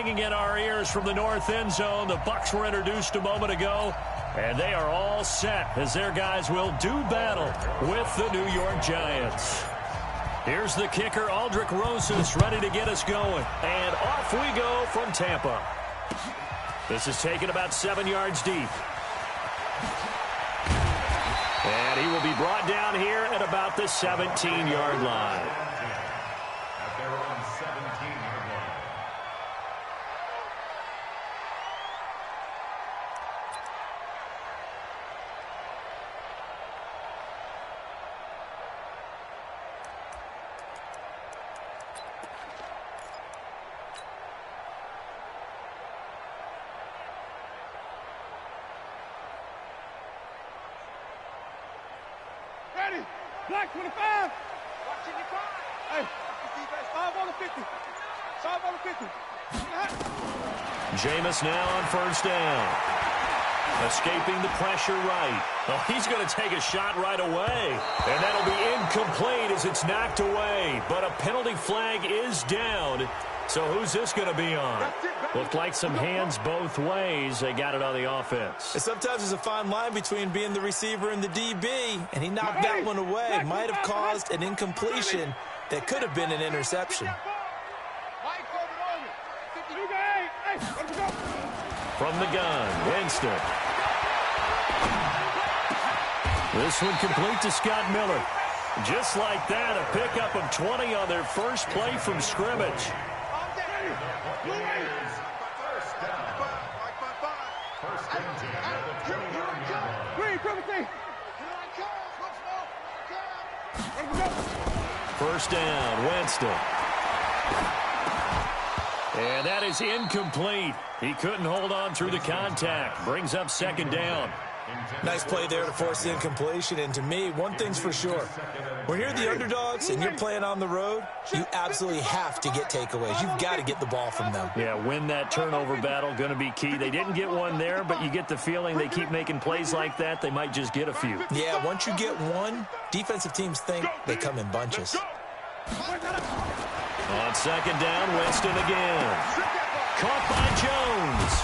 ringing in our ears from the north end zone. The Bucs were introduced a moment ago, and they are all set as their guys will do battle with the New York Giants. Here's the kicker, Aldrick Rosas, ready to get us going. And off we go from Tampa. This is taken about 7 yards deep. And he will be brought down here at about the 17-yard line. Black 25. Watching your time. Hey, 5 on the 50. 5 on the 50. Jameis now on first down. Escaping the pressure right. Oh, he's going to take a shot right away. And that'll be incomplete as it's knocked away. But a penalty flag is down. So who's this going to be on? Looked like some hands both ways. They got it on the offense. And sometimes there's a fine line between being the receiver and the DB, and he knocked that one away. Might have caused an incompletion that could have been an interception. From the gun, Winston. This one complete to Scott Miller. Just like that, a pickup of 20 on their first play from scrimmage. First down, Winston. And that is incomplete. He couldn't hold on through the contact. Brings up second down. Nice play there to force the incompletion. And to me, one thing's for sure. When you're the underdogs and you're playing on the road, you absolutely have to get takeaways. You've got to get the ball from them. Yeah, win that turnover battle, going to be key. They didn't get one there, but you get the feeling they keep making plays like that, they might just get a few. Yeah, once you get one, defensive teams think they come in bunches. On second down, Winston again. Caught by Jones.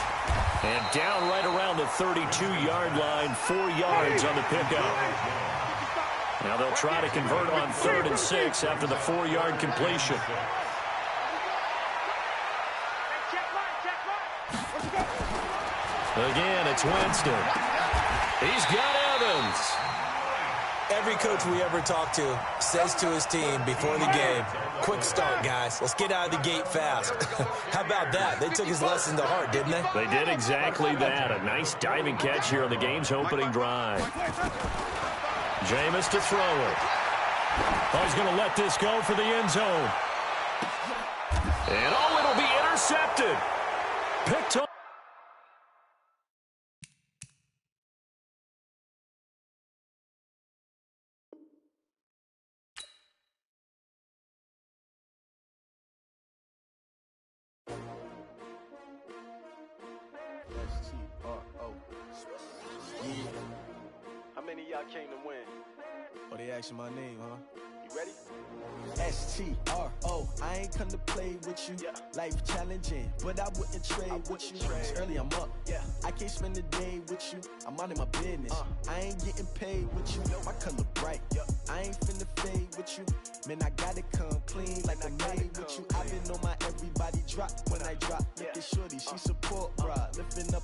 And down right around the 32-yard line, 4 yards on the pickup. Now they'll try to convert on 3rd and 6 after the 4-yard completion. Again, it's Winston. He's got Evans. Every coach we ever talk to says to his team before the game, quick start, guys. Let's get out of the gate fast. How about that? They took his lesson to heart, didn't they? They did exactly that. A nice diving catch here on the game's opening drive. Jameis to throw it. Oh, he's going to let this go for the end zone. And oh, it'll be intercepted. Picked up. How many of y'all came to win? Oh, they asking my name, huh? You ready? S-T-R-O, I ain't come to play with you. Yeah. Life challenging, but I wouldn't trade with you. It's early, I'm up. Yeah. I can't spend the day with you. I'm minding my business. I ain't getting paid with you. My color bright. I ain't finna fade with you. Man, I gotta come clean like I made with you. I've been on my everybody drop when I drop. Look at shorty, she support ride. Lifting up,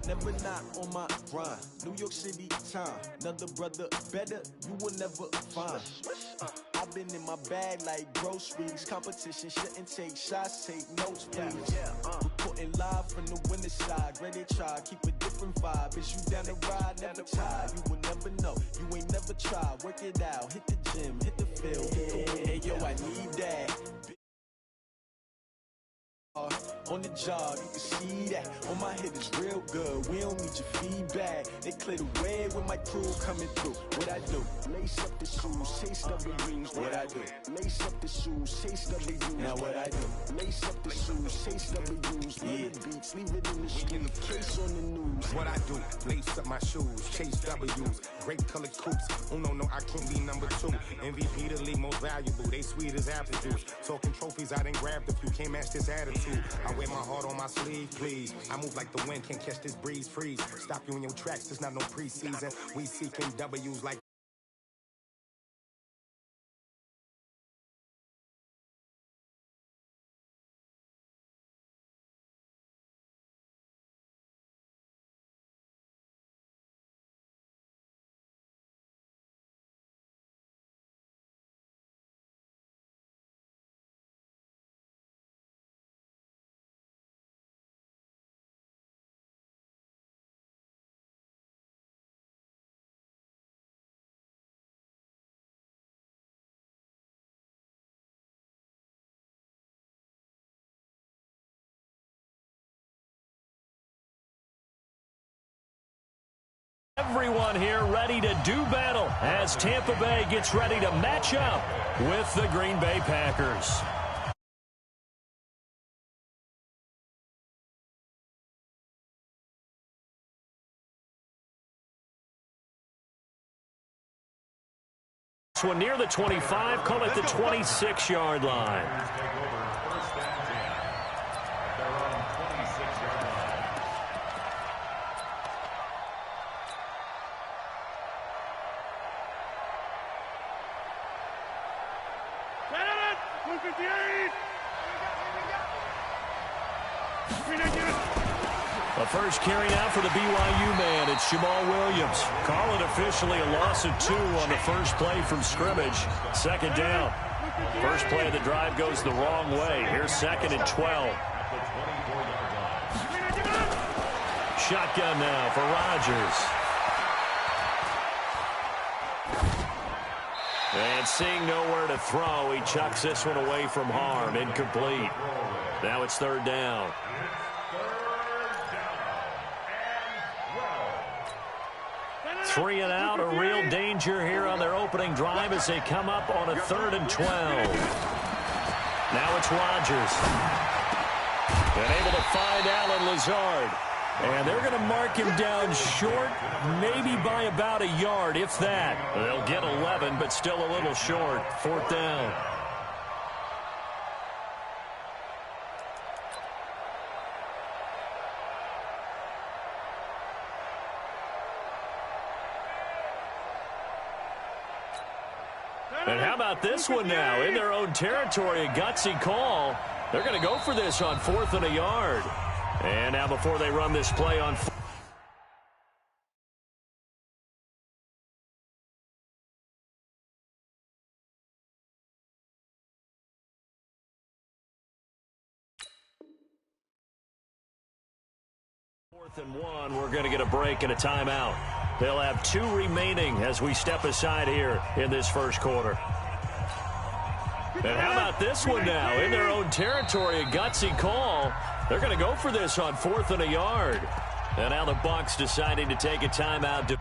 never not on my grind. New York City time. Another brother better, you will never find. I've been in my bag like groceries. Competition shouldn't take shots, take notes, please. Reporting live from the winning side. Ready to try, keep a different vibe. Is you down the ride, never tired. You will never know, you ain't never tried. Work it out, hit the gym, hit the field, hit the wind. Hey, yo, I need that. On the job, you can see that. On my head is real good. We don't need your feedback. They clear the way with my crew coming through. What I do? Lace up the shoes, chase up the rings. What I do? Lace up the shoes, chase up the rings. Now what I do? Lace up the shoes, chase up the rings. Yeah, beats, leave it in the street. Case on the news. what I do. Lace up my shoes, chase W's, great color coops. Oh no, I can't be number 2. MVP the league most valuable. They sweet as apple juice. Talking trophies, I done grabbed a few. Can't match this attitude. I wear my heart on my sleeve, please. I move like the wind, can't catch this breeze. Freeze. Stop you in your tracks. There's not no preseason. We seeking W's like. Everyone here ready to do battle as Tampa Bay gets ready to match up with the Green Bay Packers. This one near the 25, call it the 26-yard line. The first carry now for the BYU man. It's Jamal Williams. Call it officially a loss of 2 on the first play from scrimmage. Second down. First play of the drive goes the wrong way. Here's 2nd and 12. Shotgun now for Rodgers. And seeing nowhere to throw, he chucks this one away from harm. Incomplete. Now it's 3rd down. 3 and out, a real danger here on their opening drive as they come up on a 3rd and 12. Now it's Rodgers. And able to find Allen Lazard. And they're going to mark him down short, maybe by about a yard, if that. They'll get 11, but still a little short. 4th down. And how about this one now? In their own territory, a gutsy call. They're going to go for this on 4th and a yard. And now before they run this play on 4th and 1, we're going to get a break and a timeout. They'll have 2 remaining as we step aside here in this first quarter. And how about this one now? In their own territory, a gutsy call. They're going to go for this on 4th and a yard. And now the Bucs deciding to take a timeout.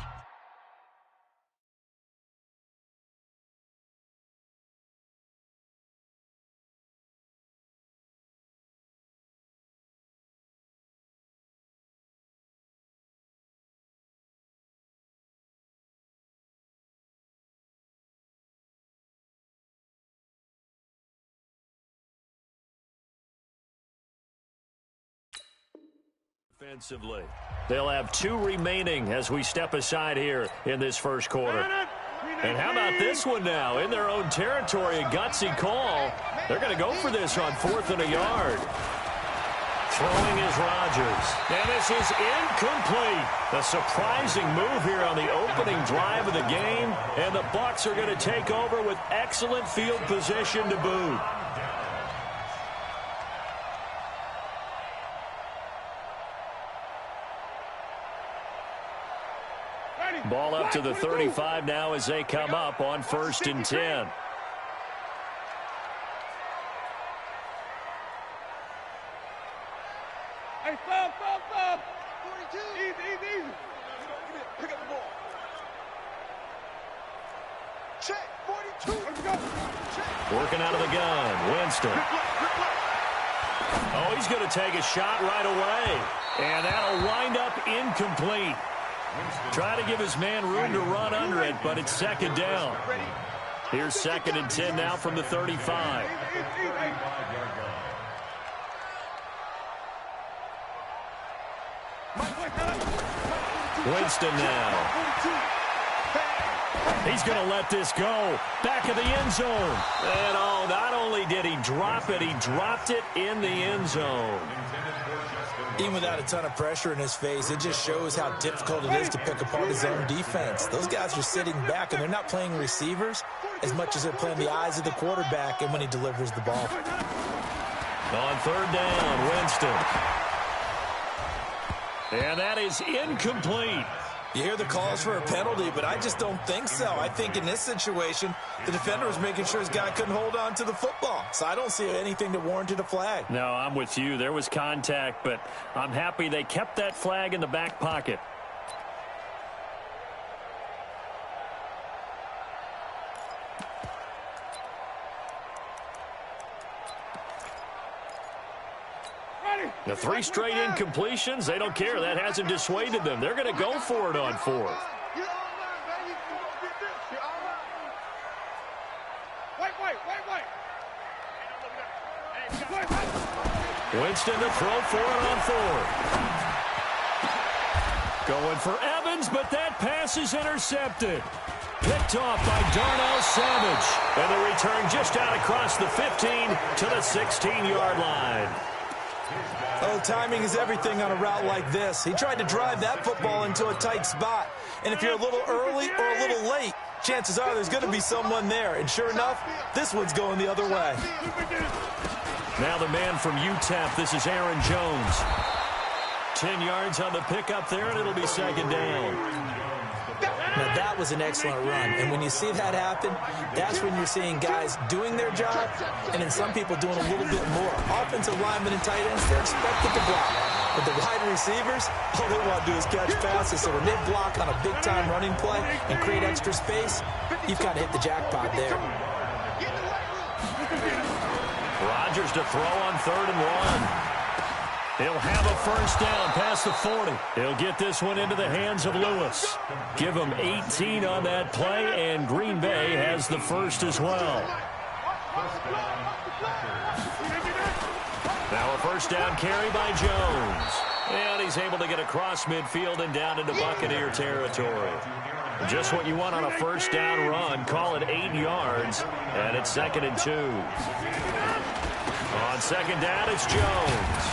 Defensively. They'll have 2 remaining as we step aside here in this first quarter. And how about this one now? In their own territory, a gutsy call. They're going to go for this on 4th and a yard. Throwing is Rodgers. And this is incomplete. A surprising move here on the opening drive of the game. And the Bucs are going to take over with excellent field position to boot. Ball up to the 35 now as they come up on 1st and 10. Hey, stop. 42. Easy. Pick up the ball. Check. 42. Let's go. Check. Working out of the gun. Winston. Oh, he's going to take a shot right away. And that'll wind up incomplete. Try to give his man room to run under it, but it's second down. Here's 2nd and 10 now from the 35. Winston now. He's going to let this go. Back of the end zone. And oh, not only did he drop it, he dropped it in the end zone. Even without a ton of pressure in his face, it just shows how difficult it is to pick apart his own defense. Those guys are sitting back, and they're not playing receivers as much as they're playing the eyes of the quarterback and when he delivers the ball. On 3rd down, Winston. And that is incomplete. You hear the calls for a penalty, but I just don't think so. I think in this situation, the defender was making sure his guy couldn't hold on to the football. So I don't see anything that warranted a flag. No, I'm with you. There was contact, but I'm happy they kept that flag in the back pocket. The 3 straight incompletions, they don't care. That hasn't dissuaded them. They're going to go for it on 4th. Winston to throw for it on 4th. Going for Evans, but that pass is intercepted. Picked off by Darnell Savage. And the return just out across the 15 to the 16-yard line. Oh, timing is everything on a route like this. He tried to drive that football into a tight spot. And if you're a little early or a little late, chances are there's going to be someone there. And sure enough, this one's going the other way. Now the man from UTEP, this is Aaron Jones. 10 yards on the pickup there, and it'll be 2nd down. Now, that was an excellent run. And when you see that happen, that's when you're seeing guys doing their job and then some people doing a little bit more. Offensive linemen and tight ends, they're expected to block. But the wide receivers, all they want to do is catch passes. So when they block on a big-time running play and create extra space, you've kind of hit the jackpot there. Rodgers to throw on 3rd and 1. He'll have a first down past the 40. He'll get this one into the hands of Lewis. Give him 18 on that play, and Green Bay has the first as well. Now a first down carry by Jones. And he's able to get across midfield and down into Buccaneer territory. Just what you want on a first down run. Call it 8 yards, and it's 2nd and 2. On 2nd down, it's Jones.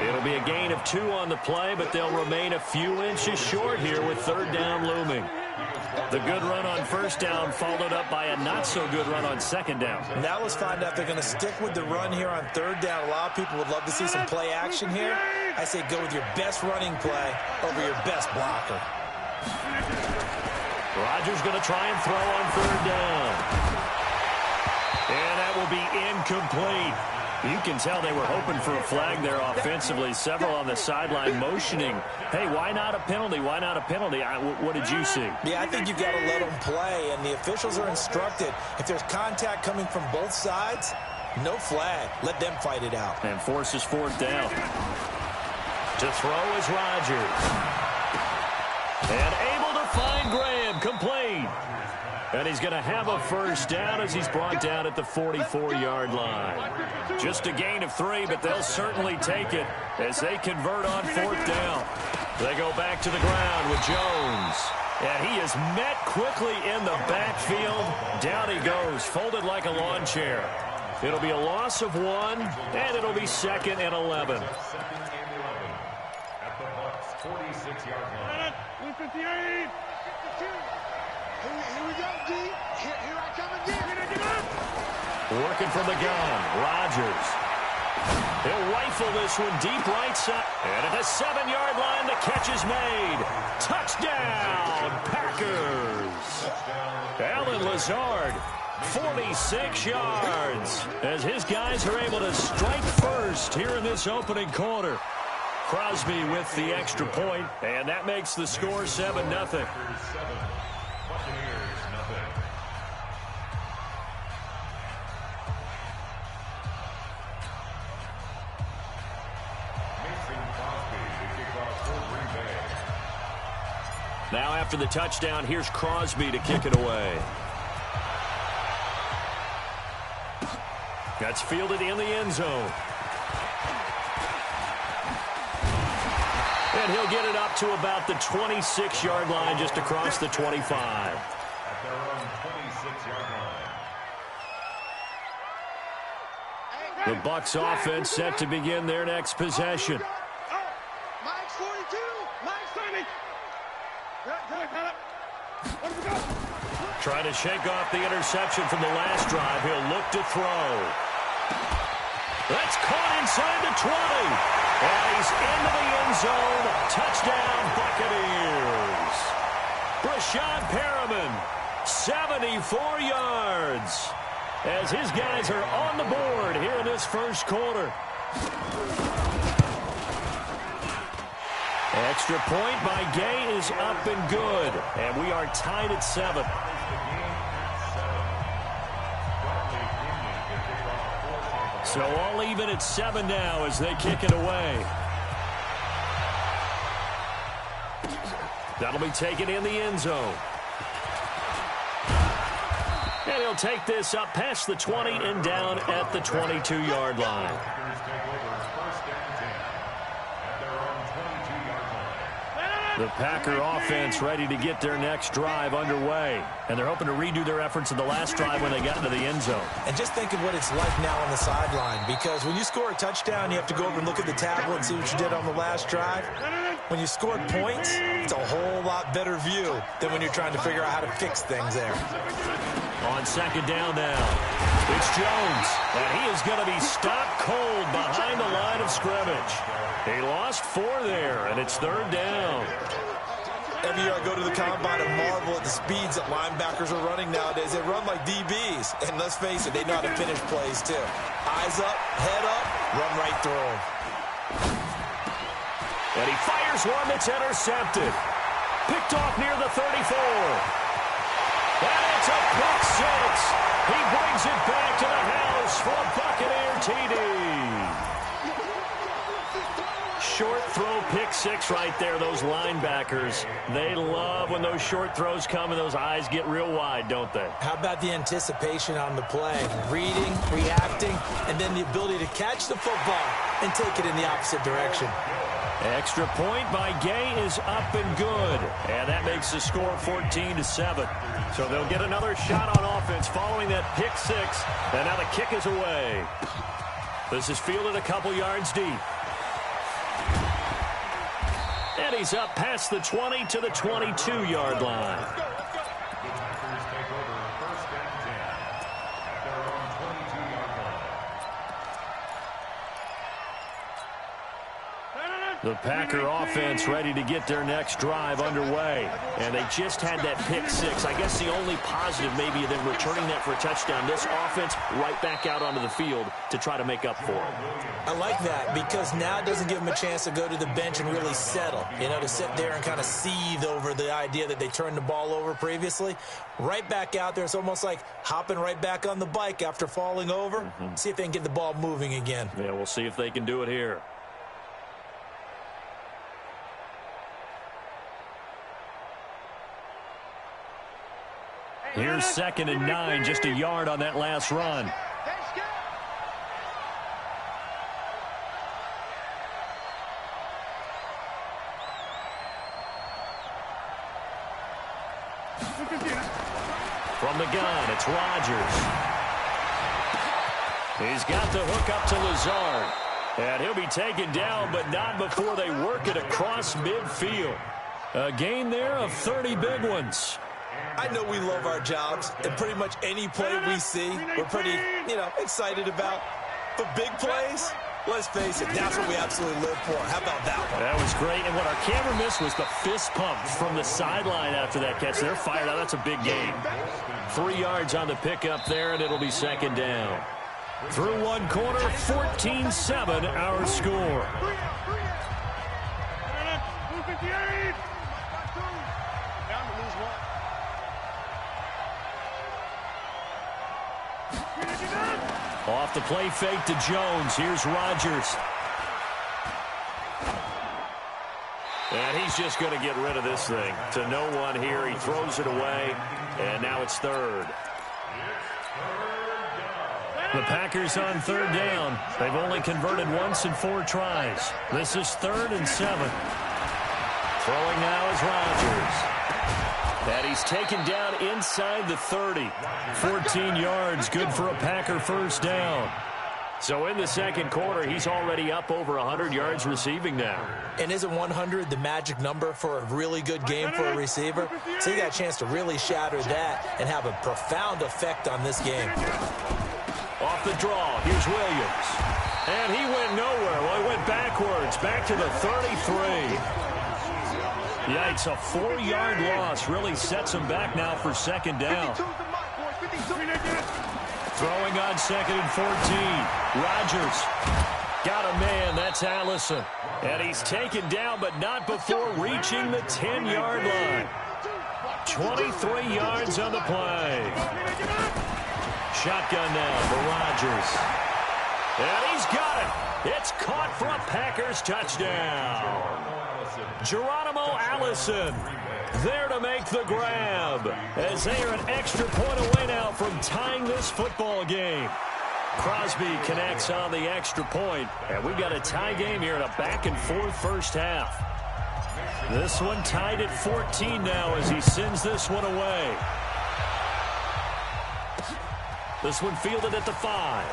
It'll be a gain of 2 on the play, but they'll remain a few inches short here with 3rd down looming. The good run on first down followed up by a not-so-good run on 2nd down. Now let's find out if they're going to stick with the run here on 3rd down. A lot of people would love to see some play action here. I say go with your best running play over your best blocker. Rodgers going to try and throw on 3rd down. And that will be incomplete. You can tell they were hoping for a flag there offensively. Several on the sideline motioning, hey, why not a penalty? Why not a penalty? What did you see? Yeah, I think you've got to let them play, and the officials are instructed. If there's contact coming from both sides, no flag. Let them fight it out. And forces 4th down. To throw is Rodgers. And able to find Graham, complete. And he's going to have a first down as he's brought down at the 44-yard line. Just a gain of 3, but they'll certainly take it as they convert on 4th down. They go back to the ground with Jones. And he is met quickly in the backfield. Down he goes, folded like a lawn chair. It'll be a loss of 1, and it'll be 2nd and 11. At the Bucs 46-yard line. 158. Here we go, D. Here I come again. Working from the gun, Rodgers. He'll rifle this one deep right side. And at the 7-yard line, the catch is made. Touchdown, Packers. Alan Lazard, 46 yards. As his guys are able to strike first here in this opening quarter. Crosby with the extra point, and that makes the score 7-0. Now after the touchdown, here's Crosby to kick it away. That's fielded in the end zone. And he'll get it up to about the 26-yard line, just across the 25. At their own 26-yard line. The Bucs offense set to begin their next possession. Mike's 42. Mike's 30. Trying to shake off the interception from the last drive. He'll look to throw. That's caught inside the 20. And he's into the end zone. Touchdown, Buccaneers. Brashad Perriman, 74 yards. As his guys are on the board here in this first quarter. Extra point by Gay is up and good. And we are tied at 7. So all even at 7 now as they kick it away. That'll be taken in the end zone. And he'll take this up past the 20 and down at the 22-yard line. The Packer offense ready to get their next drive underway. And they're hoping to redo their efforts in the last drive when they got into the end zone. And just think of what it's like now on the sideline, because when you score a touchdown, you have to go over and look at the tablet and see what you did on the last drive. When you scored points, it's a whole lot better view than when you're trying to figure out how to fix things there. On second down now, it's Jones, and he is going to be stopped cold behind the line of scrimmage. He lost 4 there, and it's third down. Every year I go to the combine and marvel at the speeds that linebackers are running nowadays. They run like DBs, and let's face it, they know how to finish plays too. Eyes up, head up, run right through them. And he fires one that's intercepted. Picked off near the 34. And it's a pick 6. He brings it back to the house for a Buccaneer TD. Short throw pick 6 right there. Those linebackers, they love when those short throws come and those eyes get real wide, don't they? How about the anticipation on the play? Reading, reacting, and then the ability to catch the football and take it in the opposite direction. Extra point by Gay is up and good. And that makes the score 14-7. So they'll get another shot on offense following that pick 6. And now the kick is away. This is fielded a couple yards deep. And he's up past the 20 to the 22-yard line. The Packer offense ready to get their next drive underway. And they just had that pick 6. I guess the only positive maybe of them returning that for a touchdown. This offense right back out onto the field to try to make up for it. I like that because now it doesn't give them a chance to go to the bench and really settle. You know, to sit there and kind of seethe over the idea that they turned the ball over previously. Right back out there. It's almost like hopping right back on the bike after falling over. See if they can get the ball moving again. Yeah, we'll see if they can do it here. Here's 2nd and 9, just a yard on that last run. From the gun, it's Rodgers. He's got the hook up to Lazard. And he'll be taken down, but not before they work it across midfield. A gain there of 30 big ones. I know we love our jobs, and pretty much any play we see, we're pretty, excited about. But big plays, let's face it, that's what we absolutely live for. How about that one? That was great, and what our camera missed was the fist pump from the sideline after that catch. They're fired out. That's a big gain. 3 yards on the pickup there, and it'll be 2nd down. Through one quarter, 14-7 our score. Off the play fake to Jones. Here's Rodgers. And he's just going to get rid of this thing. To no one here. He throws it away. And now it's third. The Packers on third down. They've only converted once in 4 tries. This is 3rd and 7. Throwing now is Rodgers. And he's taken down inside the 30. 14 yards, good for a Packer first down. So in the second quarter, he's already up over 100 yards receiving now. And isn't 100 the magic number for a really good game for a receiver? So he got a chance to really shatter that and have a profound effect on this game. Off the draw, here's Williams. And he went nowhere. Well, he went backwards, back to the 33. Yikes, a 4-yard loss really sets him back now for second down. Throwing on 2nd and 14. Rodgers got a man. That's Allison. And he's taken down, but not before reaching the 10-yard line. 23 yards on the play. Shotgun now for Rodgers. And he's got it. It's caught for a Packers touchdown. Geronimo Allison there to make the grab as they are an extra point away now from tying this football game. Crosby connects on the extra point, and we've got a tie game here in a back-and-forth first half. This one tied at 14 now as he sends this one away. This one fielded at the 5.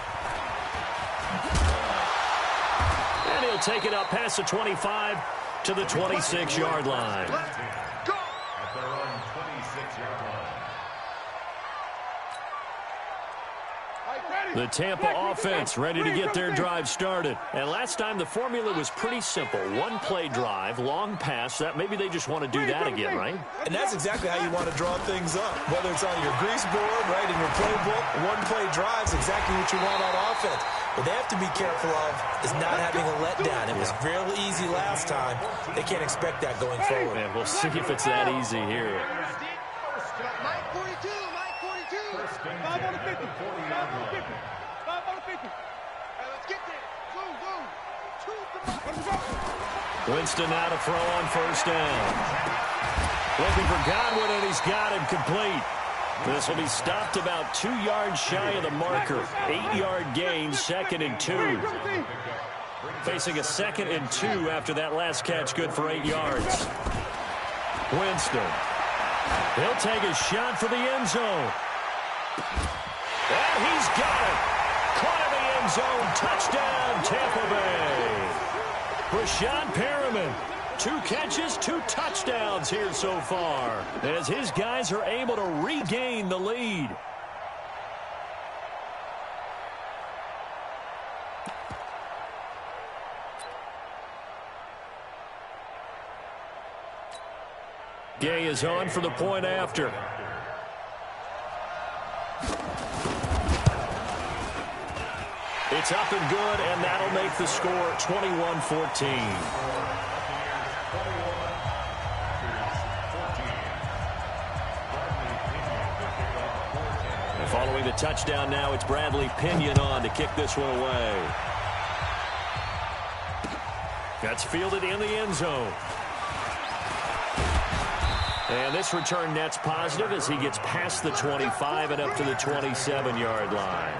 And he'll take it up past the 25 to the 26-yard line. At their own 26-yard line. The Tampa offense ready to get their drive started. And last time the formula was pretty simple. One-play drive, long pass. That maybe they just want to do that again, right? And that's exactly how you want to draw things up. Whether it's on your grease board, right, in your playbook, one-play drive is exactly what you want on offense. What they have to be careful of is not having a letdown. It was real easy last time. They can't expect that going forward. And we'll see if it's that easy here. Mike 42, Mike 42. 5 on the 50. 5 on the 50. 5 on the 50. Hey, let's get there. Go. Winston now to throw on first down. Looking for Godwin, and he's got him complete. This will be stopped about 2 yards shy of the marker. 8-yard gain, 2nd and 2. Facing a 2nd and 2 after that last catch, good for 8 yards. Winston. He'll take a shot for the end zone. And he's got it. Caught in the end zone. Touchdown, Tampa Bay. Rashawn Perriman. 2 catches, 2 touchdowns here so far, as his guys are able to regain the lead. Gay is on for the point after. It's up and good, and that'll make the score 21-14. Following the touchdown now, it's Bradley Pinion on to kick this one away. That's fielded in the end zone. And this return net's positive as he gets past the 25 and up to the 27-yard line.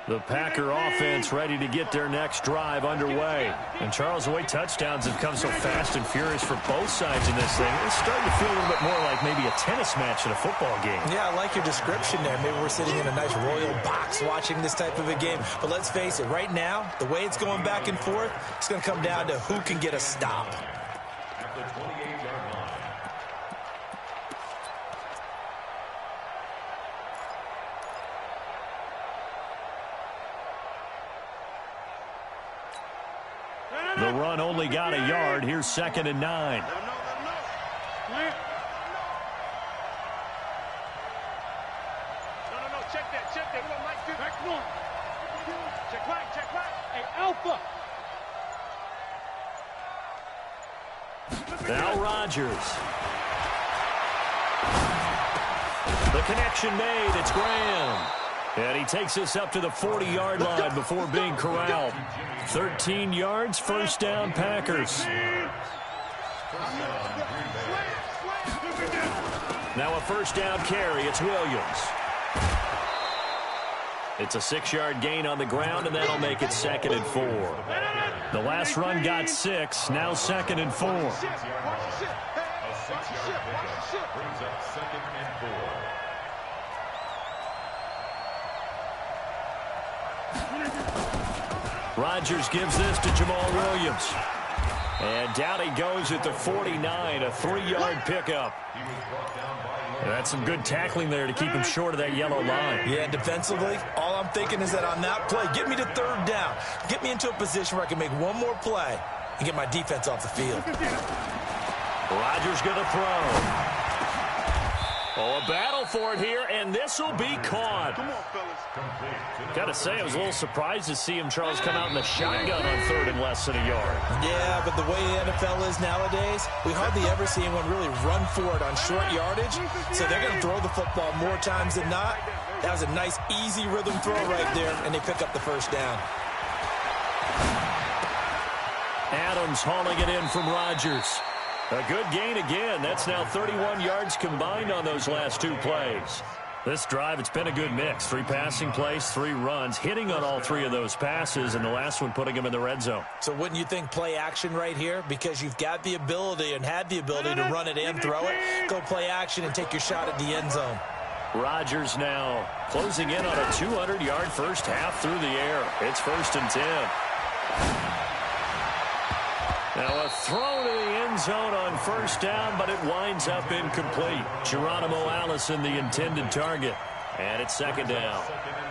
The Packer offense ready to get their next drive underway. And Charles, the way touchdowns have come so fast and furious for both sides in this thing, it's starting to feel a little bit more like maybe a tennis match in a football game. Yeah, I like your description there. Maybe we're sitting in a nice royal box watching this type of a game. But let's face it, right now, the way it's going back and forth, it's going to come down to who can get a stop. At the 28-yard line. The run only got a yard. Here's 2nd and 9. No, check that. What Mike do? Back one. Check right. Hey, Alpha. Now Rodgers. The connection made. It's Graham. And he takes us up to the 40-yard line before being corralled. 13 yards, first down, Packers. Now a first down carry. It's Williams. It's a 6-yard gain on the ground, and that'll make it 2nd and 4. The last run got 6. Now 2nd and 4. A 6-yard pickup brings up 2nd and 4. Rodgers gives this to Jamal Williams. And down he goes at the 49, a 3-yard pickup. That's some good tackling there to keep him short of that yellow line. Yeah, defensively, all I'm thinking is that on that play, get me to 3rd down. Get me into a position where I can make one more play and get my defense off the field. Rodgers going to throw. Oh, a battle for it here, and this will be caught. Come on, fellas. Got to say, I was a little surprised to see him, Charles, come out in the shotgun on 3rd and less than a yard. Yeah, but the way the NFL is nowadays, we hardly ever see anyone really run for it on short yardage, so they're going to throw the football more times than not. That was a nice, easy rhythm throw right there, and they pick up the first down. Adams hauling it in from Rodgers. A good gain again. That's now 31 yards combined on those last 2 plays. This drive, it's been a good mix. 3 passing plays, 3 runs, hitting on all 3 of those passes, and the last one putting him in the red zone. So wouldn't you think play action right here? Because you've got the ability and had the ability to run it and throw it. Go play action and take your shot at the end zone. Rodgers now closing in on a 200-yard first half through the air. It's 1st and 10. Now a throw to the end zone on first down, but it winds up incomplete. Geronimo Allison, the intended target. And it's 2nd down.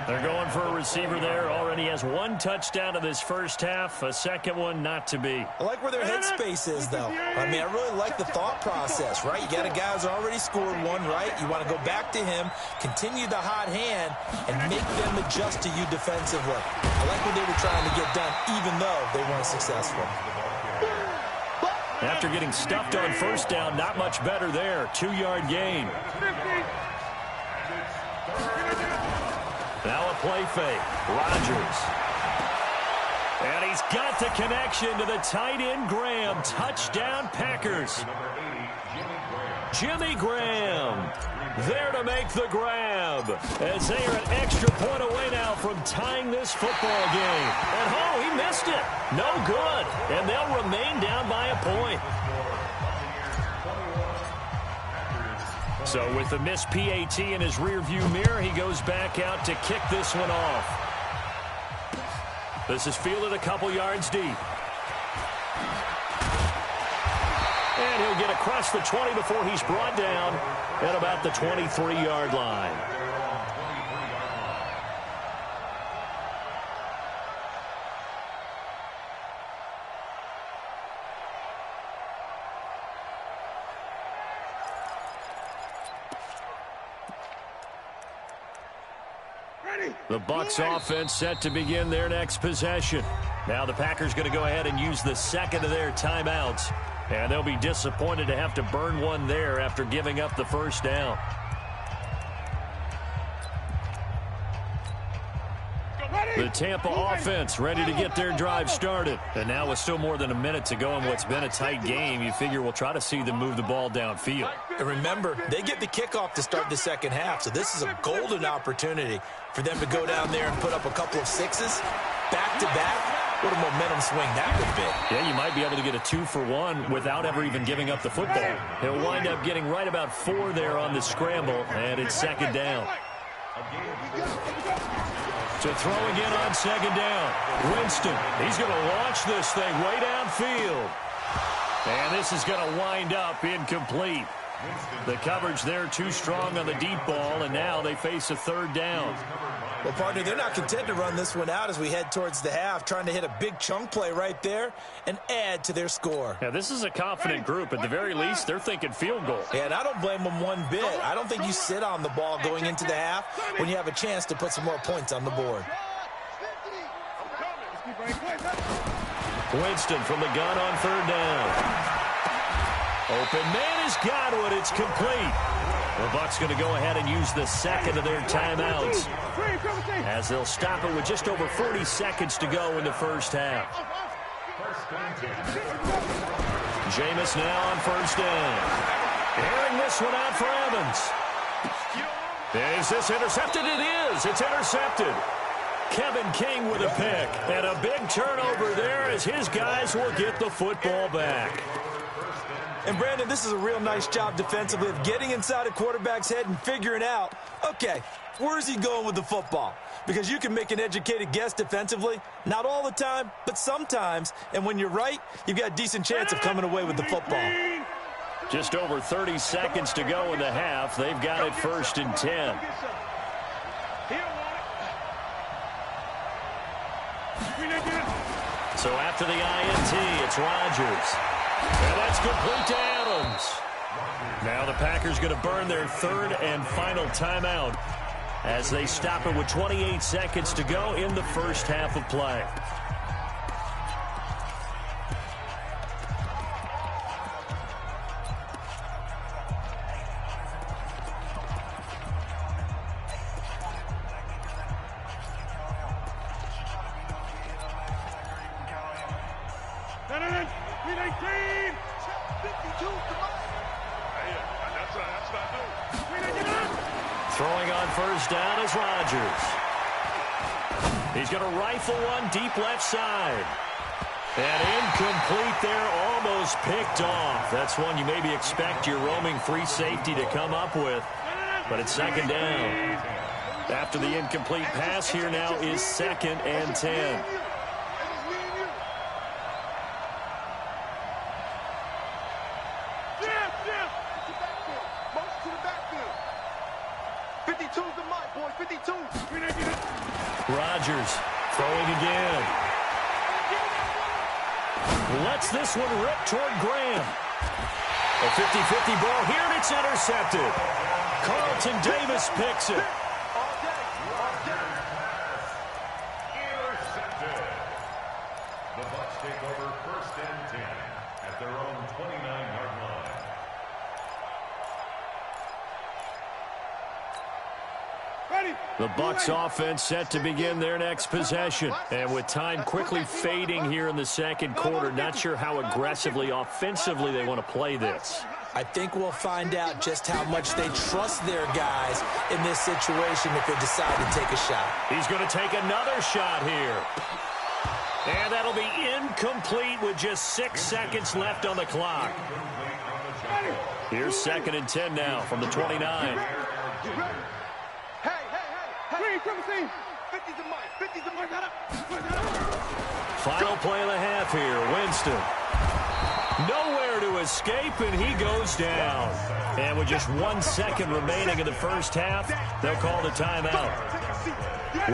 They're going for a receiver there. Already has 1 touchdown in this first half. A 2nd one not to be. I like where their headspace is, though. I mean, I really like the thought process, right? You got a guy who's already scored 1, right? You want to go back to him, continue the hot hand, and make them adjust to you defensively. I like what they were trying to get done, even though they weren't successful. After getting stuffed on first down, not much better there. 2-yard gain. Now a play fake. Rodgers. And he's got the connection to the tight end, Graham. Touchdown, Packers. Jimmy Graham there to make the grab, as they are an extra point away now from tying this football game. And oh, he missed it. No good. And they'll remain down by a point. So with the missed PAT in his rearview mirror, he goes back out to kick this one off. This is fielded a couple yards deep. And he'll get across the 20 before he's brought down at about the 23-yard line. The Bucs offense set to begin their next possession. Now the Packers going to go ahead and use the 2nd of their timeouts. And they'll be disappointed to have to burn one there after giving up the first down. The Tampa offense ready to get their drive started. And now with still more than a minute to go in what's been a tight game, you figure we'll try to see them move the ball downfield. And remember, they get the kickoff to start the second half, so this is a golden opportunity for them to go down there and put up a couple of 6s back-to-back. What a momentum swing that would be. Yeah, you might be able to get a 2-for-1 without ever even giving up the football. He'll wind up getting right about 4 there on the scramble, and it's 2nd down. So throw again on 2nd down. Winston, he's going to launch this thing way downfield. And this is going to wind up incomplete. The coverage there too strong on the deep ball, and now they face a 3rd down. Well, partner, they're not content to run this one out as we head towards the half, trying to hit a big chunk play right there and add to their score. Yeah, this is a confident group. At the very least, they're thinking field goal. Yeah, and I don't blame them one bit. I don't think you sit on the ball going into the half when you have a chance to put some more points on the board. Winston from the gun on third down. Open man has got one. It's complete. The Bucs going to go ahead and use the second of their timeouts as they'll stop it with just over 40 seconds to go in the first half. Jameis now on first down. Airing this one out for Evans. Is this intercepted? It is. It's intercepted. Kevin King with a pick. And a big turnover there as his guys will get the football back. And, Brandon, this is a real nice job defensively of getting inside a quarterback's head and figuring out, okay, where's he going with the football? Because you can make an educated guess defensively. Not all the time, but sometimes. And when you're right, you've got a decent chance of coming away with the football. Just over 30 seconds to go in the half. They've got it 1st and 10. So after the INT, it's Rodgers. And that's complete to Adams. Now the Packers going to burn their third and final timeout as they stop it with 28 seconds to go in the first half of play. Throwing on first down is Rodgers. He's going to rifle one deep left side. And incomplete there, almost picked off. That's one you maybe expect your roaming free safety to come up with. But it's second down. After the incomplete pass, here now is 2nd and 10. Rodgers throwing again. Lets this one rip toward Graham. A 50-50 ball here, and it's intercepted. Carlton Davis picks it. Intercepted. The Bucs take over 1st and 10 at their own 29-yard line. The Bucs offense set to begin their next possession. And with time quickly fading here in the second quarter, not sure how aggressively, offensively they want to play this. I think we'll find out just how much they trust their guys in this situation if they decide to take a shot. He's going to take another shot here. And that'll be incomplete with just 6 seconds left on the clock. Here's 2nd and 10 now from the 29. Final play of the half here. Winston. Nowhere to escape, and he goes down. And with just 1 second remaining in the first half, they'll call the timeout.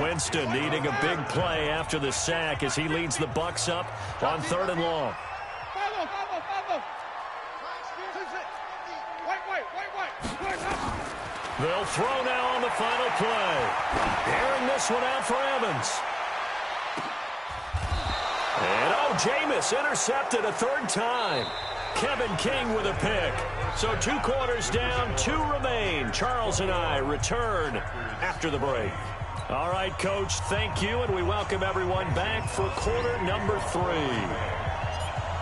Winston needing a big play after the sack as he leads the Bucs up on 3rd and long. They'll throw now on the final play. Airing this one out for Evans. And Jameis intercepted a 3rd time. Kevin King with a pick. So 2 quarters down, 2 remain. Charles and I return after the break. All right, Coach, thank you, and we welcome everyone back for quarter number 3.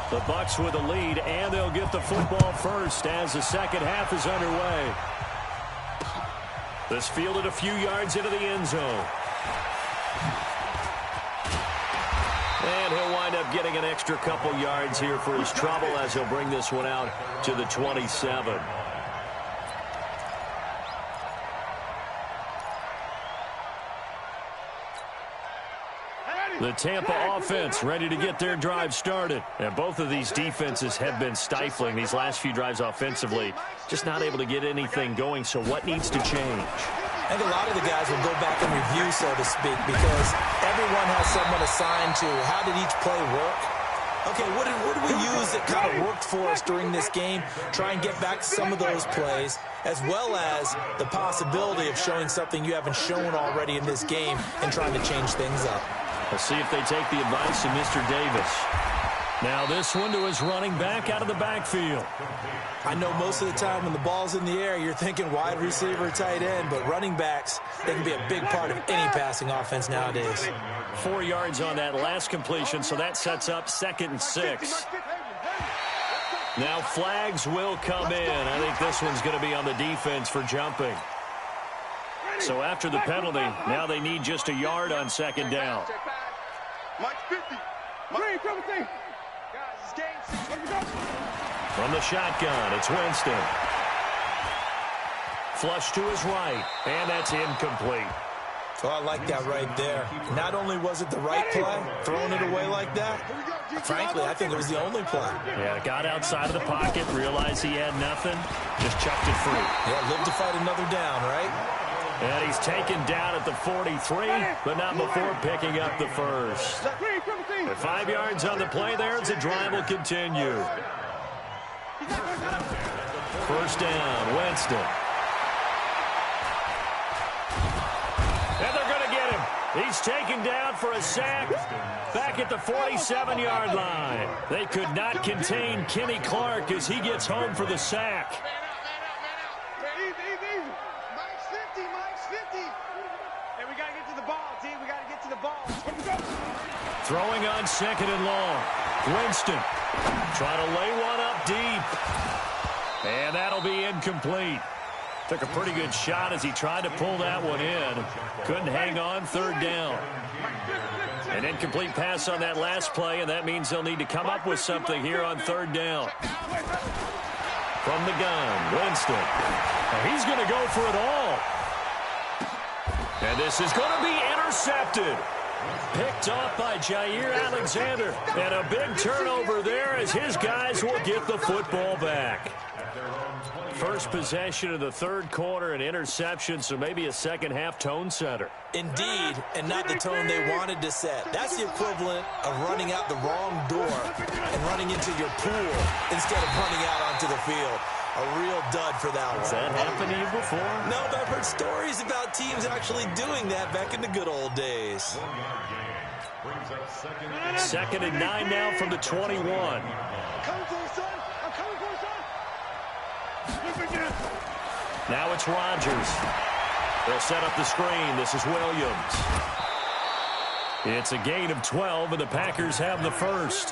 The Bucs with a lead, and they'll get the football first as the second half is underway. This fielded a few yards into the end zone. And he'll wind up getting an extra couple yards here for his trouble as he'll bring this one out to the 27. The Tampa offense ready to get their drive started. And both of these defenses have been stifling these last few drives offensively. Just not able to get anything going. So what needs to change? I think a lot of the guys will go back and review, so to speak, because everyone has someone assigned to how did each play work. Okay, what did we use that kind of worked for us during this game? Try and get back some of those plays, as well as the possibility of showing something you haven't shown already in this game and trying to change things up. We'll see if they take the advice of Mr. Davis. Now this one to his running back out of the backfield. I know most of the time when the ball's in the air, you're thinking wide receiver, tight end, but running backs, they can be a big part of any passing offense nowadays. 4 yards on that last completion, so that sets up 2nd and 6. Now flags will come in. I think this one's going to be on the defense for jumping. So after the penalty, now they need just a yard on 2nd down. From the shotgun, it's Winston. Flush to his right, and that's incomplete. Oh, I like that right there. Not only was it the right play, throwing it away like that, frankly, I think it was the only play. Yeah, got outside of the pocket, realized he had nothing, just chucked it free. Yeah, live to fight another down, right? And he's taken down at the 43, but not before picking up the first. With 5 yards on the play there, as the drive will continue. First down, Winston. And they're going to get him. He's taken down for a sack back at the 47-yard line. They could not contain Kenny Clark as he gets home for the sack. Throwing on 2nd and long. Winston trying to lay one up deep. And that'll be incomplete. Took a pretty good shot as he tried to pull that one in. Couldn't hang on, 3rd down. An incomplete pass on that last play, and that means they'll need to come up with something here on 3rd down. From the gun, Winston. And he's going to go for it all. And this is going to be intercepted. Picked off by Jair Alexander. And a big turnover there as his guys will get the football back. First possession of the 3rd quarter, an interception, so maybe a second-half tone setter. Indeed, and not the tone they wanted to set. That's the equivalent of running out the wrong door and running into your pool instead of running out onto the field. A real dud for that one. Has that happened to you before? No, but I've heard stories about teams actually doing that back in the good old days. 2nd and 9 now from the 21. Now it's Rodgers. They'll set up the screen. This is Williams. It's a gain of 12, and the Packers have the first.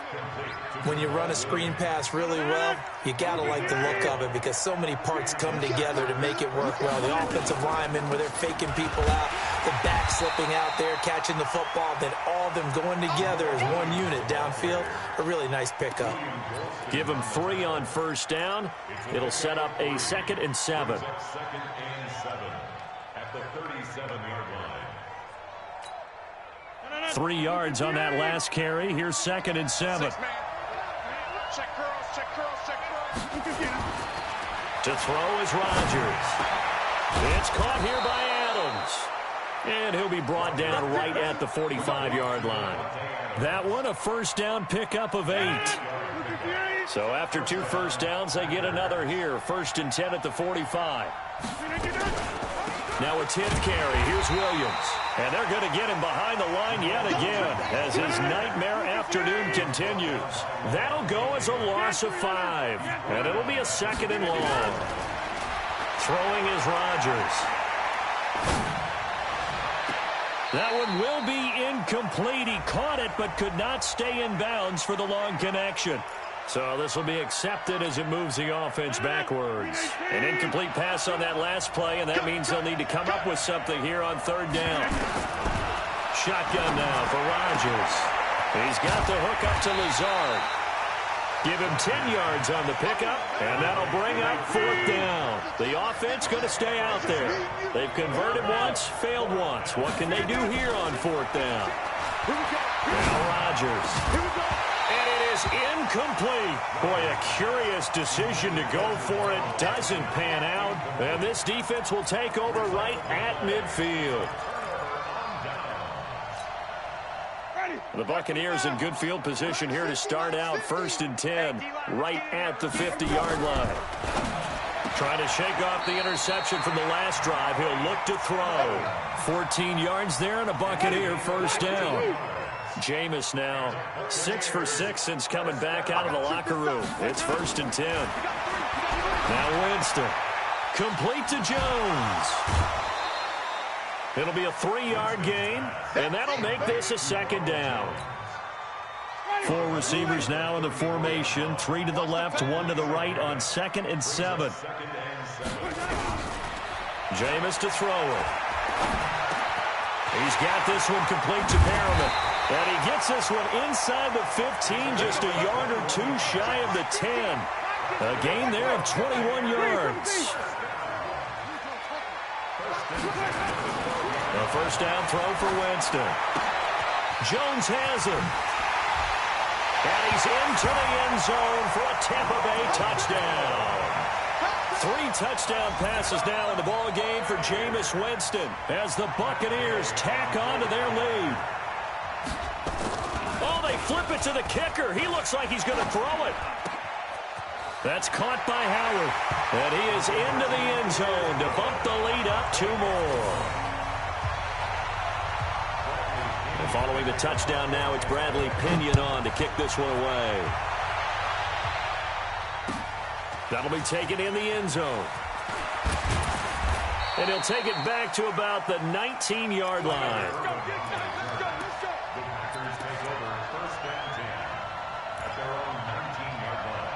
When you run a screen pass really well, you got to like the look of it because so many parts come together to make it work well. The offensive linemen, where they're faking people out, the back slipping out there, catching the football, then all of them going together as one unit downfield. A really nice pickup. Give them 3 on first down. It'll set up a 2nd and 7. 2nd and 7 at the 37-yard line. 3 yards on that last carry. Here's 2nd and 7. Check curls, check curls, check curls. To throw is Rodgers. It's caught here by Adams. And he'll be brought down right at the 45-yard line. That one, a first down pickup of 8. So after 2 first downs, they get another here. 1st and 10 at the 45. Now a 10th carry. Here's Williams. And they're going to get him behind the line yet again as his nightmare afternoon continues. That'll go as a loss of 5. And it'll be a 2nd and long. Throwing is Rodgers. That one will be incomplete. He caught it but could not stay in bounds for the long connection. So this will be accepted as it moves the offense backwards. An incomplete pass on that last play, and that means they'll need to come up with something here on 3rd down. Shotgun now for Rodgers. He's got the hook up to Lazard. Give him 10 yards on the pickup, and that'll bring up 4th down. The offense going to stay out there. They've converted once, failed once. What can they do here on 4th down? Now Rodgers. And it is incomplete. Boy, a curious decision to go for it. Doesn't pan out. And this defense will take over right at midfield. The Buccaneers in good field position here to start out. 1st and 10, right at the 50-yard line. Trying to shake off the interception from the last drive. He'll look to throw. 14 yards there and a Buccaneer first down. Jameis now 6 for 6 since coming back out of the locker room. It's 1st and 10. Now Winston. Complete to Jones. It'll be a 3-yard gain, and that'll make this a 2nd down. 4 receivers now in the formation. 3 to the left, 1 to the right on 2nd and 7. Jameis to throw it. He's got this one complete to Perriman. And he gets this one inside the 15, just a yard or 2 shy of the 10. A gain there of 21 yards. A 1st down throw for Winston. Jones has him. And he's into the end zone for a Tampa Bay touchdown. 3 touchdown passes now in the ball game for Jameis Winston as the Buccaneers tack on to their lead. Oh, they flip it to the kicker. He looks like he's going to throw it. That's caught by Howard. And he is into the end zone to bump the lead up 2 more. And following the touchdown now, it's Bradley Pinion on to kick this one away. That'll be taken in the end zone. And he'll take it back to about the 19-yard line. The Packers take over 1st and 10 at their own 19-yard line.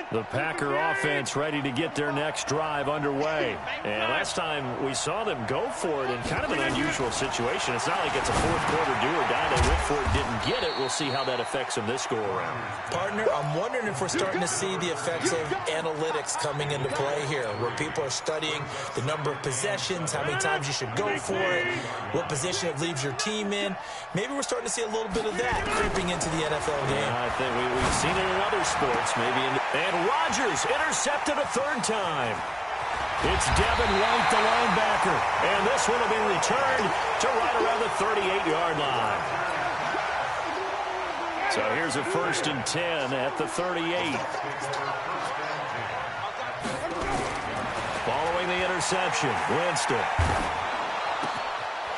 The Packer offense ready to get their next drive underway. And last time we saw them go for it in kind of an unusual situation. It's not like it's a 4th quarter do or die. They went for it, didn't get it. We'll see how that affects them this go-around. Partner, I'm wondering if we're starting to see the effects of analytics coming into play here, where people are studying the number of possessions, how many times you should go for it, what position it leaves your team in. Maybe we're starting to see a little bit of that creeping into the NFL game. I think we've seen it in other sports, maybe. And Rodgers intercepted a 3rd time. It's Devin White, the linebacker. And this one will be returned to right around the 38-yard line. So here's a 1st and 10 at the 38. Following the interception, Winston.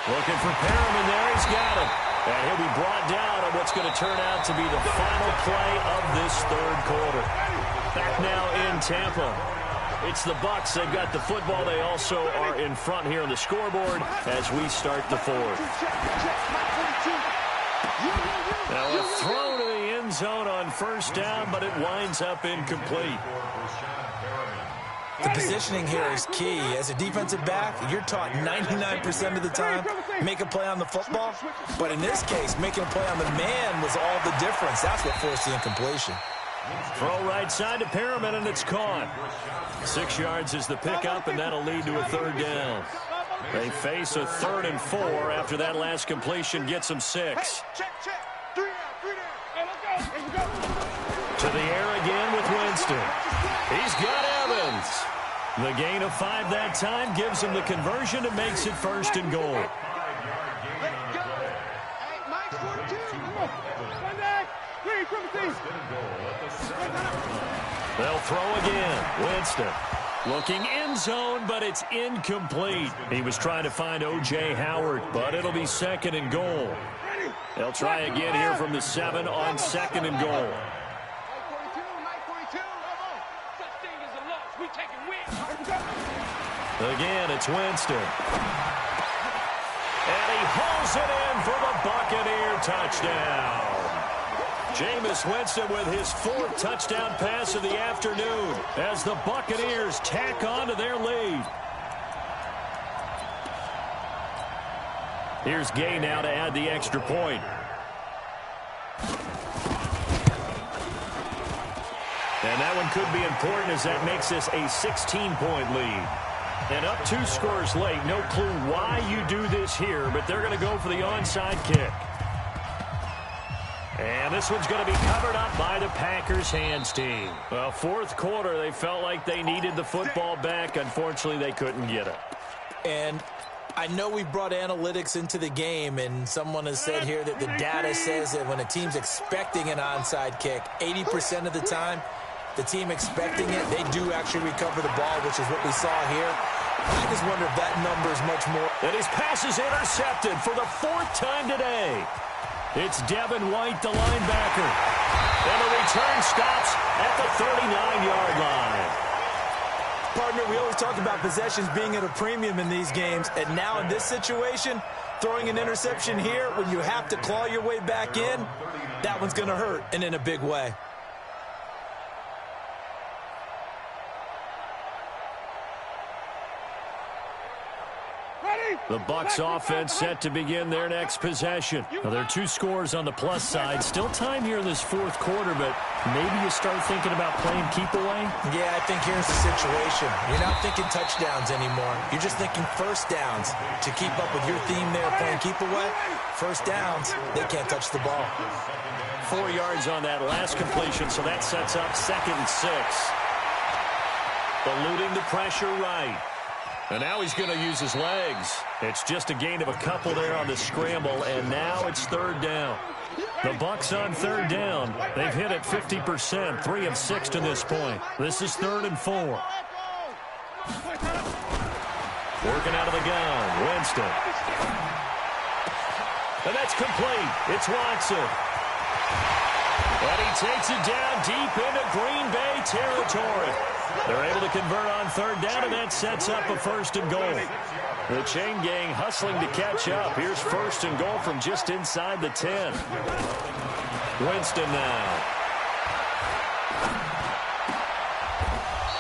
Looking for Perriman there. He's got him. And he'll be brought down on what's going to turn out to be the final play of this 3rd quarter. Back now in Tampa. It's the Bucs. They've got the football. They also are in front here on the scoreboard as we start the 4th. Now a throw to the end zone on 1st down, but it winds up incomplete. The positioning here is key. As a defensive back, you're taught 99% of the time, make a play on the football. But in this case, making a play on the man was all the difference. That's what forced the incompletion. Throw right side to Perriman, and it's caught. 6 yards is the pickup, and that'll lead to a 3rd down. They face a 3rd and 4 after that last completion gets them 6. To the air again with Winston. He's got Evans. The gain of 5 that time gives him the conversion and makes it 1st and goal. They'll throw again. Winston looking end zone, but it's incomplete. He was trying to find O.J. Howard, but it'll be 2nd and goal. They'll try again here from the 7 on 2nd and goal. Again, it's Winston. And he hauls it in for the Buccaneer touchdown. Jameis Winston with his 4th touchdown pass of the afternoon as the Buccaneers tack on to their lead. Here's Gay now to add the extra point. And that one could be important as that makes this a 16-point lead. And up 2 scores late. No clue why you do this here, but they're going to go for the onside kick. And this one's going to be covered up by the Packers hands team. Well, 4th quarter, they felt like they needed the football back. Unfortunately, they couldn't get it. And I know we brought analytics into the game, and someone has said here that the data says that when a team's expecting an onside kick, 80% of the time, the team expecting it, they do actually recover the ball, which is what we saw here. I just wonder if that number is much more. And his pass is intercepted for the 4th time today. It's Devin White, the linebacker. And the return stops at the 39-yard line. Partner, we always talk about possessions being at a premium in these games, and now in this situation, throwing an interception here when you have to claw your way back in, that one's going to hurt, and in a big way. The Bucs offense set to begin their next possession. Now, there are 2 scores on the plus side. Still time here in this 4th quarter, but maybe you start thinking about playing keep away? Yeah, I think here's the situation. You're not thinking touchdowns anymore. You're just thinking first downs. To keep up with your theme there, playing keep away, first downs, they can't touch the ball. 4 yards on that last completion, so that sets up 2nd and 6. Eluding the pressure right. And now he's going to use his legs. It's just a gain of a couple there on the scramble, and now it's 3rd down. The Bucs on 3rd down. They've hit it 50%, 3 of 6 to this point. This is 3rd and 4. Working out of the gun, Winston. And that's complete. It's Watson. And he takes it down deep into Green Bay territory. They're able to convert on 3rd down, and that sets up a 1st and goal. The chain gang hustling to catch up. Here's 1st and goal from just inside the 10. Winston now.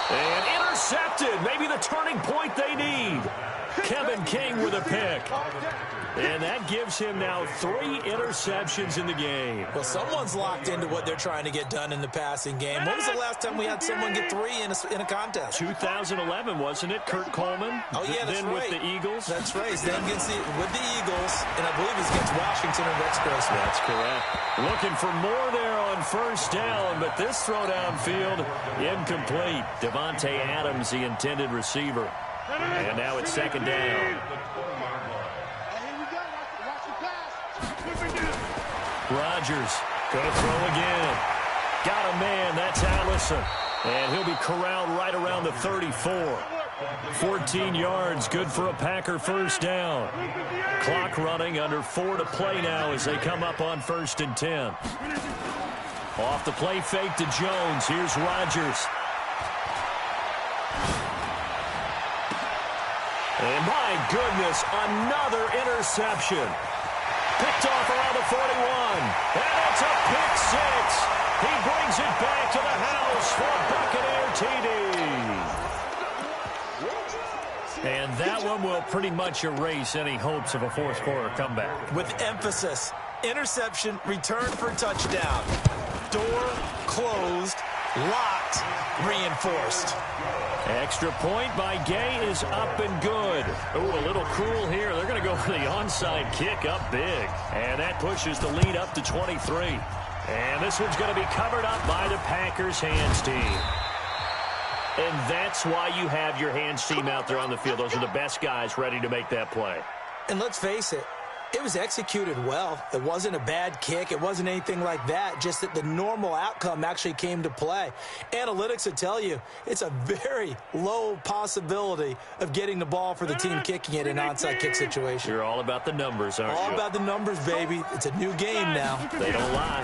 And intercepted. Maybe the turning point they need. Kevin King with a pick. And that gives him now 3 interceptions in the game. Well, someone's locked into what they're trying to get done in the passing game. When was the last time we had someone get 3 in a contest? 2011, wasn't it? Kurt Coleman? Oh, yeah, that's then right. With the Eagles? That's right. Then with the Eagles, and I believe he's against Washington and Rex Grossman. That's correct. Looking for more there on 1st down, but this throw downfield incomplete. Devontae Adams, the intended receiver. And now it's 2nd down. Rodgers going to throw again. Got a man. That's Allison. And he'll be corralled right around the 34. 14 yards. Good for a Packer 1st down. Clock running under 4 to play now as they come up on 1st and 10. Off the play fake to Jones. Here's Rodgers. And my goodness, another interception. Picked off around the 41. And it's a pick 6. He brings it back to the house for Buccaneer TD. And that one will pretty much erase any hopes of a 4th quarter comeback. With emphasis, interception, return for touchdown. Door closed, locked, reinforced. Extra point by Gay is up and good. Ooh, a little cruel here. They're going to go for the onside kick up big. And that pushes the lead up to 23. And this one's going to be covered up by the Packers hands team. And that's why you have your hands team out there on the field. Those are the best guys ready to make that play. And let's face it, it was executed well. It wasn't a bad kick. It wasn't anything like that. Just that the normal outcome actually came to play. Analytics will tell you it's a very low possibility of getting the ball for the team kicking it in an onside kick situation. You're all about the numbers, aren't you? All about the numbers, baby. It's a new game now. They don't lie.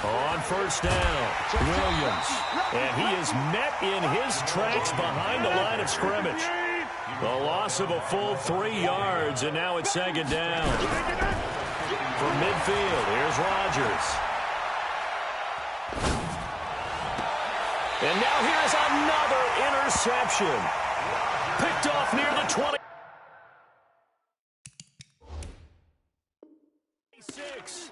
On 1st down, Williams. And he is met in his tracks behind the line of scrimmage. The loss of a full 3 yards, and now it's 2nd down. From midfield, here's Rodgers. And now here's another interception. Picked off near the 20. 6.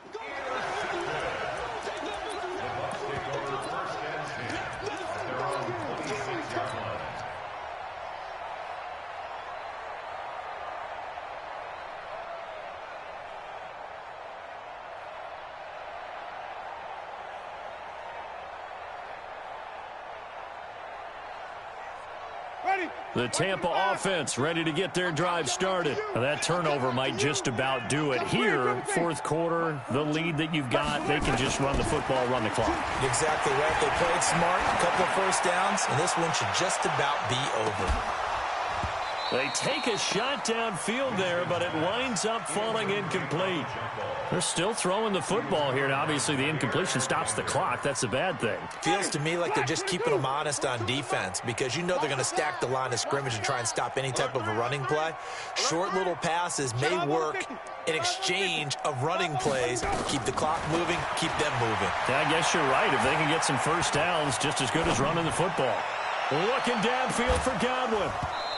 Ready? The Tampa offense ready to get their drive started. Now that turnover might just about do it. Here, fourth quarter, the lead that you've got, they can just run the football, run the clock. Exactly right. They played smart, a couple of first downs, and this one should just about be over. They take a shot downfield there, but it winds up falling incomplete. They're still throwing the football here, and obviously the incompletion stops the clock. That's a bad thing. Feels to me like they're just keeping them honest on defense because you know they're going to stack the line of scrimmage and try and stop any type of a running play. Short little passes may work in exchange of running plays. Keep the clock moving, keep them moving. Yeah, I guess you're right. If they can get some first downs, just as good as running the football. Looking downfield for Godwin.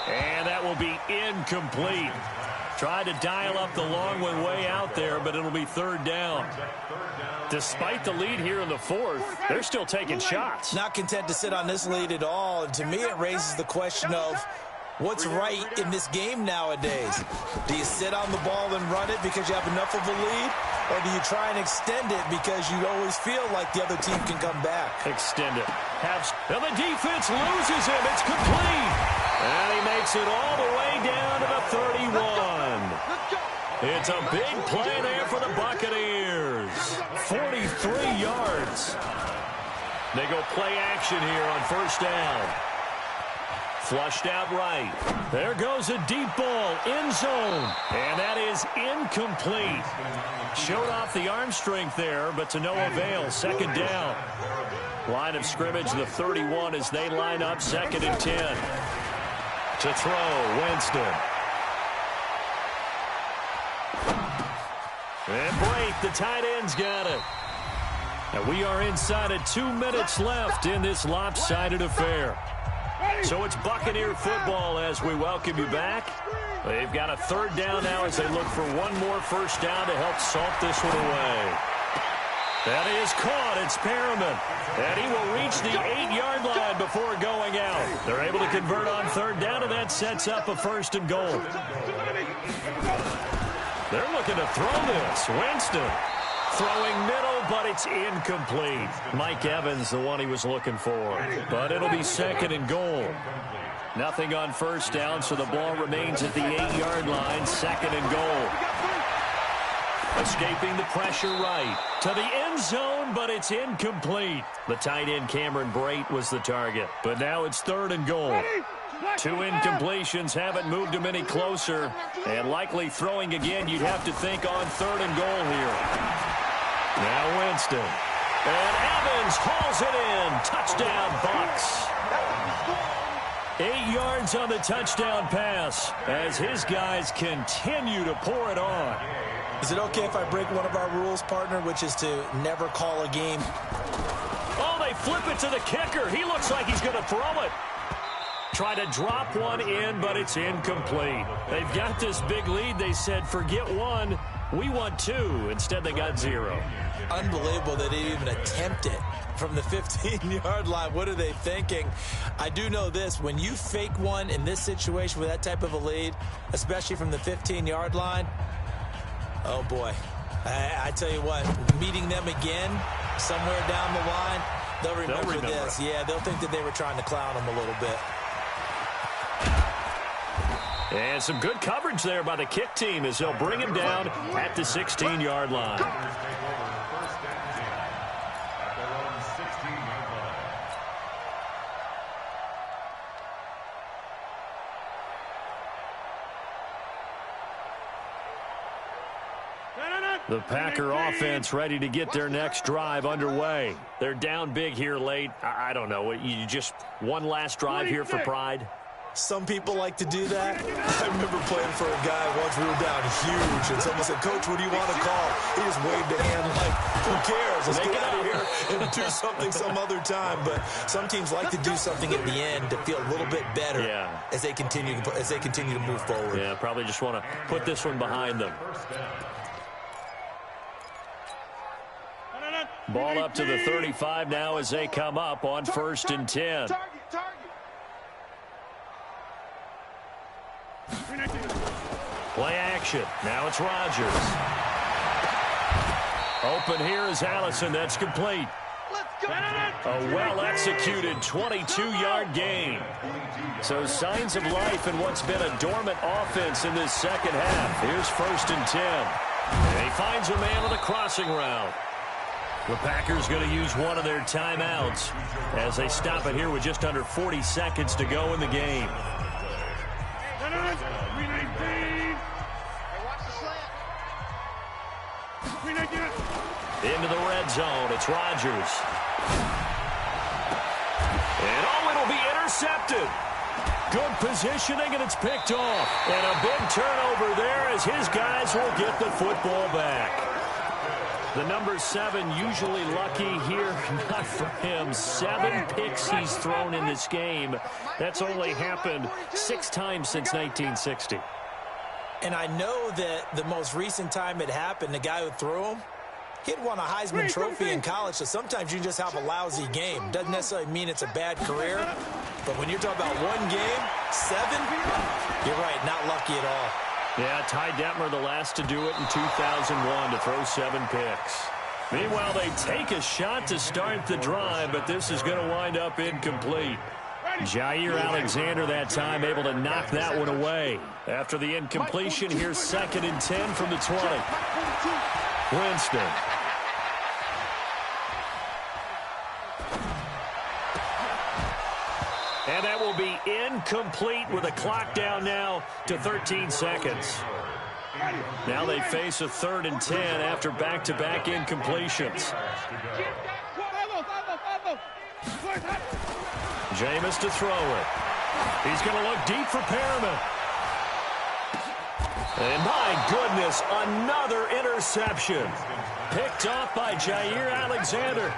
And that will be incomplete. Tried to dial up the long one way out there, but it'll be third down. Despite the lead here in the fourth, they're still taking shots. Not content to sit on this lead at all. And to me, it raises the question of what's right in this game nowadays. Do you sit on the ball and run it because you have enough of a lead? Or do you try and extend it because you always feel like the other team can come back? Extend it. And the defense loses him. It's complete. And he makes it all the way down to the 31. It's a big play there for the Buccaneers. 43 yards. They go play action here on first down. Flushed out right. There goes a deep ball, end zone. And that is incomplete. Showed off the arm strength there, but to no avail. Second down. Line of scrimmage, the 31 as they line up, second and 10. To throw, Winston. And Brate, the tight end's got it. And we are inside of 2 minutes left in this lopsided affair. So it's Buccaneer football as we welcome you back. They've got a third down now as they look for one more first down to help salt this one away. That is caught. It's Perriman. And he will reach the 8-yard line before going out. They're able to convert on third down, and that sets up a first and goal. They're looking to throw this. Winston throwing middle, but it's incomplete. Mike Evans, the one he was looking for. But it'll be second and goal. Nothing on first down, so the ball remains at the 8-yard line. Second and goal. Escaping the pressure right to the end zone, but it's incomplete. The tight end Cameron Brate was the target, but now it's third and goal. 2 incompletions haven't moved him any closer, and likely throwing again, you'd have to think on third and goal here. Now Winston. And Evans hauls it in. Touchdown, Bucs. 8 yards on the touchdown pass as his guys continue to pour it on. Is it okay if I break one of our rules, partner, which is to never call a game? Oh, they flip it to the kicker. He looks like he's going to throw it. Try to drop one in, but it's incomplete. They've got this big lead. They said, forget one. We want 2. Instead, they got 0. Unbelievable that they even attempt it from the 15-yard line. What are they thinking? I do know this. When you fake one in this situation with that type of a lead, especially from the 15-yard line, oh, boy. I tell you what, meeting them again somewhere down the line, they'll remember this. Yeah, they'll think that they were trying to clown them a little bit. And some good coverage there by the kick team as they'll bring him down at the 16-yard line. The Packer offense ready to get their next drive underway. They're down big here late. I don't know. You just one last drive here for pride? Some people like to do that. I remember playing for a guy once we were down huge, and someone said, Coach, what do you want to call? He just waved a hand like, who cares? Let's get out of here and do something some other time. But some teams like to do something at the end to feel a little bit better as they continue to move forward. Yeah, probably just want to put this one behind them. Ball up to the 35 now as they come up on first and 10. Play action. Now it's Rodgers. Open here is Allison. That's complete. A well-executed 22-yard gain. So signs of life in what's been a dormant offense in this second half. Here's 1st and 10. And he finds a man on the crossing route. The Packers going to use one of their timeouts as they stop it here with just under 40 seconds to go in the game. Into the red zone. It's Rodgers. And it'll be intercepted. Good positioning, and it's picked off. And a big turnover there as his guys will get the football back. The number 7 usually lucky here. Not for him. 7 picks he's thrown in this game. That's only happened 6 times since 1960. And I know that the most recent time it happened, the guy who threw him, he'd won a Heisman Trophy in college, so sometimes you just have a lousy game. Doesn't necessarily mean it's a bad career, but when you're talking about one game, 7, you're right, not lucky at all. Yeah, Ty Detmer, the last to do it in 2001, to throw 7 picks. Meanwhile, they take a shot to start the drive, but this is going to wind up incomplete. Jair Alexander that time able to knock that one away. After the incompletion, here's 2nd and 10 from the 20. Winston. And that will be incomplete with a clock down now to 13 seconds. Now they face a 3rd and 10 after back-to-back incompletions. Jameis to throw it. He's going to look deep for Perriman. And my goodness, another interception. Picked off by Jair Alexander.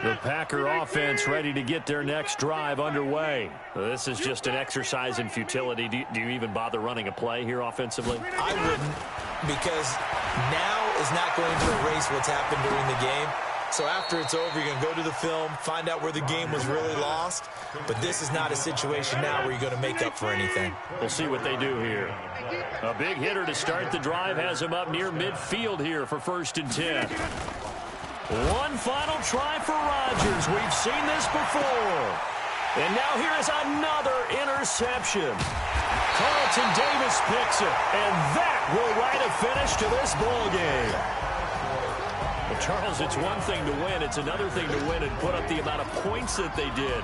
The Packer offense ready to get their next drive underway. This is just an exercise in futility. Do you even bother running a play here offensively? I wouldn't, because now is not going to erase what's happened during the game. So after it's over, you're going to go to the film, find out where the game was really lost. But this is not a situation now where you're going to make up for anything. We'll see what they do here. A big hitter to start the drive has him up near midfield here for 1st and 10. One final try for Rodgers. We've seen this before. And now here is another interception. Carlton Davis picks it, and that will write a finish to this ball game. Well, Charles, it's one thing to win. It's another thing to win and put up the amount of points that they did.